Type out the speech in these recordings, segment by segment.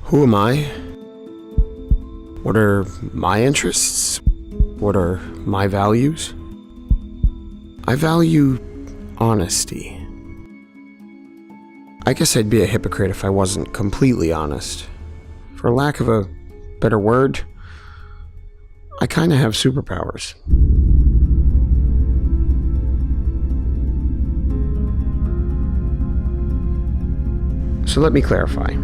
Who am I? What are my interests? What are my values? I value honesty. I guess I'd be a hypocrite if I wasn't completely honest. For lack of a better word, I kind of have superpowers. So let me clarify.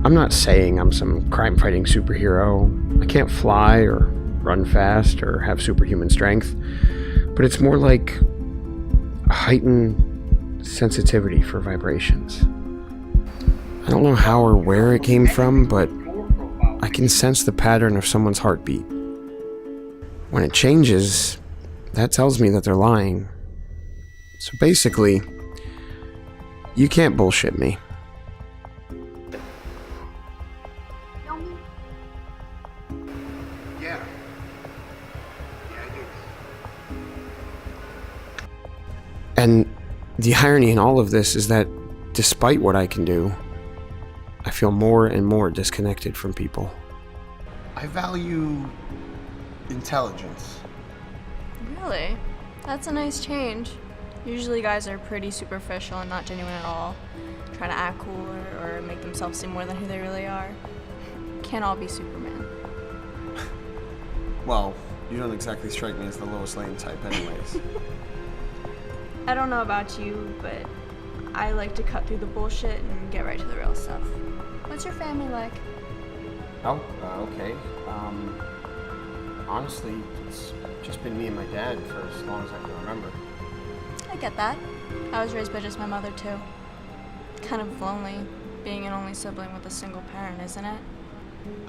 I'm not saying I'm some crime-fighting superhero. I can't fly or run fast or have superhuman strength, but it's more like a heightened sensitivity for vibrations. I don't know how or where it came from, but I can sense the pattern of someone's heartbeat. When it changes, that tells me that they're lying. So basically, you can't bullshit me. Yeah, I do. And the irony in all of this is that despite what I can do, I feel more and more disconnected from people. I value intelligence. Really? That's a nice change. Usually guys are pretty superficial and not genuine at all. Try to act cool or make themselves seem more than who they really are. Can't all be Superman. Well, you don't exactly strike me as the Lois Lane type anyways. I don't know about you, but I like to cut through the bullshit and get right to the real stuff. What's your family like? Oh, okay. Honestly, it's just been me and my dad for as long as I can remember. I get that. I was raised by just my mother too. Kind of lonely, being an only sibling with a single parent, isn't it?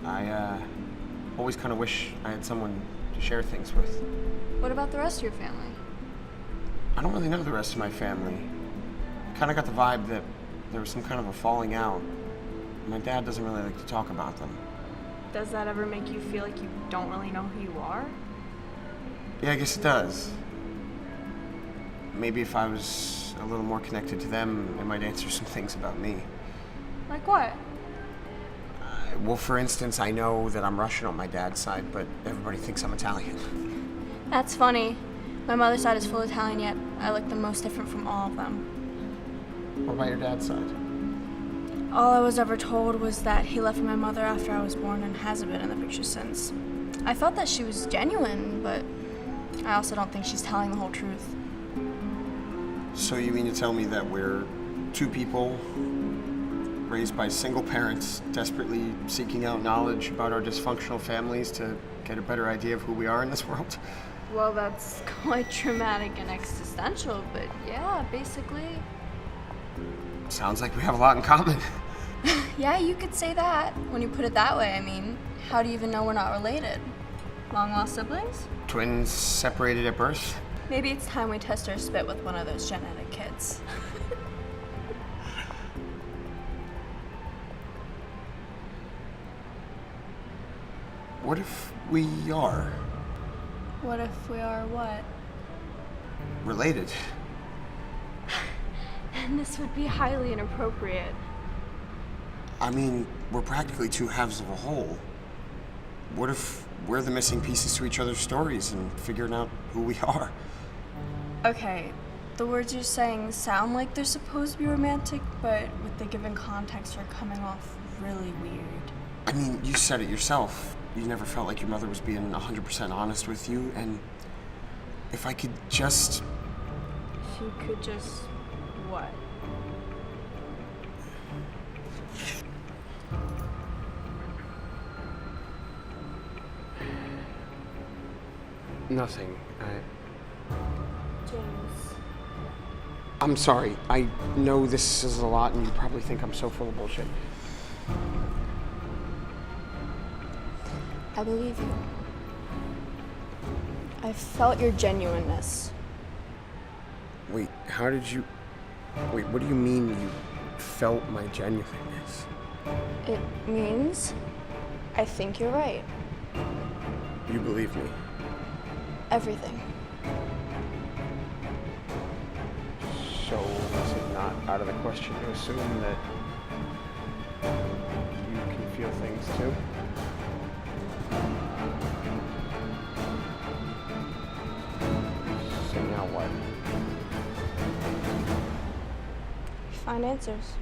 I, always kind of wish I had someone to share things with. What about the rest of your family? I don't really know the rest of my family. Kind of got the vibe that there was some kind of a falling out. My dad doesn't really like to talk about them. Does that ever make you feel like you don't really know who you are? Yeah, I guess it does. Maybe if I was a little more connected to them, it might answer some things about me. Like what? Well, for instance, I know that I'm Russian on my dad's side, but everybody thinks I'm Italian. That's funny. My mother's side is full Italian, yet I look the most different from all of them. What about your dad's side? All I was ever told was that he left my mother after I was born and hasn't been in the picture since. I felt that she was genuine, but I also don't think she's telling the whole truth. So you mean to tell me that we're two people raised by single parents, desperately seeking out knowledge about our dysfunctional families to get a better idea of who we are in this world? Well, that's quite traumatic and existential, but yeah, basically. Sounds like we have a lot in common. Yeah, you could say that. When you put it that way, I mean, how do you even know we're not related? Long-lost siblings? Twins separated at birth? Maybe it's time we test our spit with one of those genetic kids. What if we are What if we are what? related? And this would be highly inappropriate. I mean, we're practically two halves of a whole. What if we're the missing pieces to each other's stories and figuring out who we are? Okay, the words you're saying sound like they're supposed to be romantic, but with the given context are coming off really weird. I mean, you said it yourself. You never felt like your mother was being 100% honest with you, and if I could just... If you could just... what? Nothing. James. I'm sorry. I know this is a lot, and you probably think I'm so full of bullshit. I believe you. I felt your genuineness. Wait, how did you... Wait, what do you mean you felt my genuineness? It means I think you're right. You believe me? Everything. So is it not out of the question to assume that you can Okay, now what? Find answers.